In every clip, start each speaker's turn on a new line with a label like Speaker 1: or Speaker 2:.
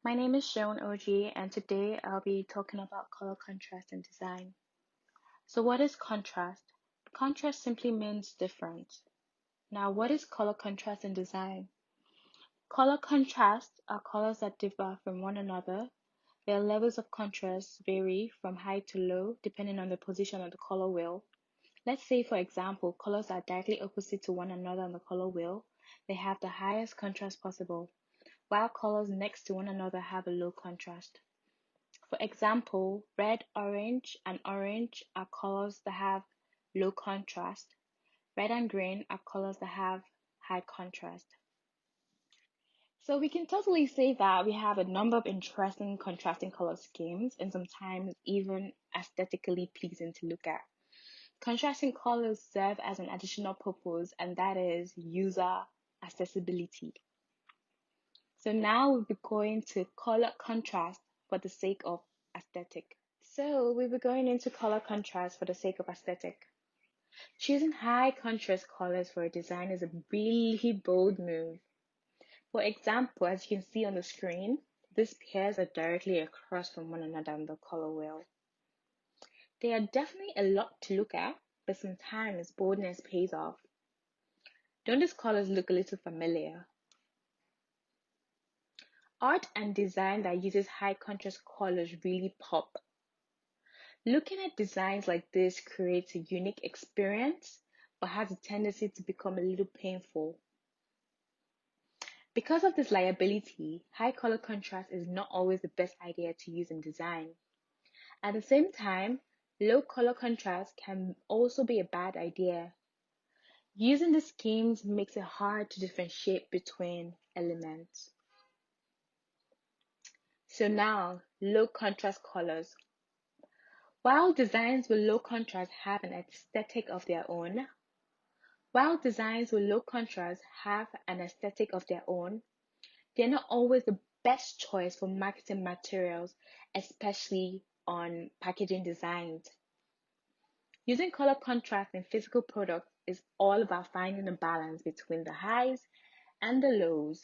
Speaker 1: My name is Shaun OG, and today I'll be talking about color contrast in design. So, what is contrast? Contrast simply means difference. Now, what is color contrast in design? Color contrasts are colors that differ from one another. Their levels of contrast vary from high to low depending on the position of the color wheel. Let's say, for example, colors are directly opposite to one another on the color wheel. They have the highest contrast possible, while colors next to one another have a low contrast. For example, red, orange, and orange are colors that have low contrast. Red and green are colors that have high contrast. So we can totally say that we have a number of interesting contrasting color schemes and sometimes even aesthetically pleasing to look at. Contrasting colors serve as an additional purpose, and that is user accessibility. So now we'll be going to color contrast for the sake of aesthetic. So we'll be going into color contrast for the sake of aesthetic. Choosing high contrast colors for a design is a really bold move. For example, as you can see on the screen, these pairs are directly across from one another on the color wheel. They are definitely a lot to look at, but sometimes boldness pays off. Don't these colors look a little familiar? Art and design that uses high contrast colors really pop. Looking at designs like this creates a unique experience, but has a tendency to become a little painful. Because of this liability, high color contrast is not always the best idea to use in design. At the same time, low color contrast can also be a bad idea. Using the schemes makes it hard to differentiate between elements. So now, low contrast colors. While designs with low contrast have an aesthetic of their own, they're not always the best choice for marketing materials, especially on packaging designs. Using color contrast in physical products is all about finding a balance between the highs and the lows.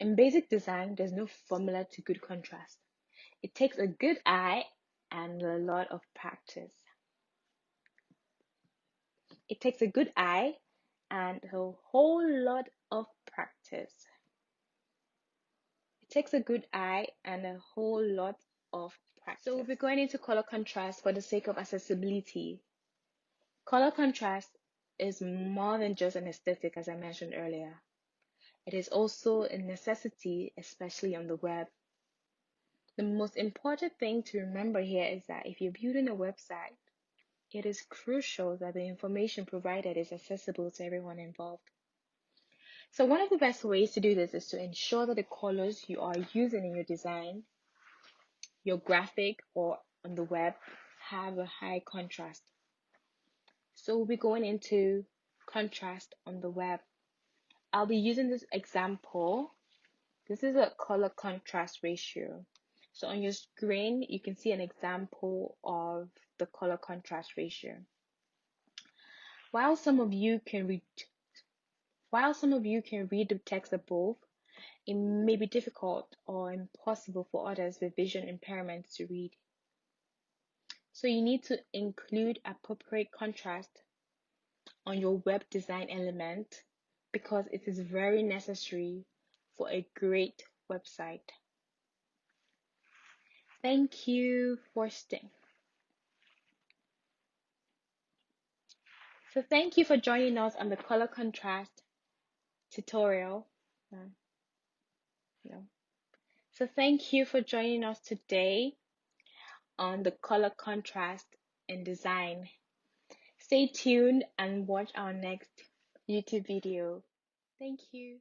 Speaker 1: In basic design, there's no formula to good contrast. It takes a good eye and a lot of practice. It takes a good eye and a whole lot of practice. It takes a good eye and a whole lot of practice. So we'll be going into color contrast for the sake of accessibility. Color contrast is more than just an aesthetic, as I mentioned earlier. It is also a necessity, especially on the web. The most important thing to remember here is that if you're building a website, it is crucial that the information provided is accessible to everyone involved. So one of the best ways to do this is to ensure that the colors you are using in your design, your graphic, or on the web have a high contrast. So we'll be going into contrast on the web. I'll be using this example. This is a color contrast ratio. So on your screen, you can see an example of the color contrast ratio. While some of you can read the text above, it may be difficult or impossible for others with vision impairments to read. So you need to include appropriate contrast on your web design element because it is very necessary for a great website. Thank you for staying. So thank you for joining us on the color contrast tutorial. So thank you for joining us today on the color contrast in design. Stay tuned and watch our next YouTube video. Thank you.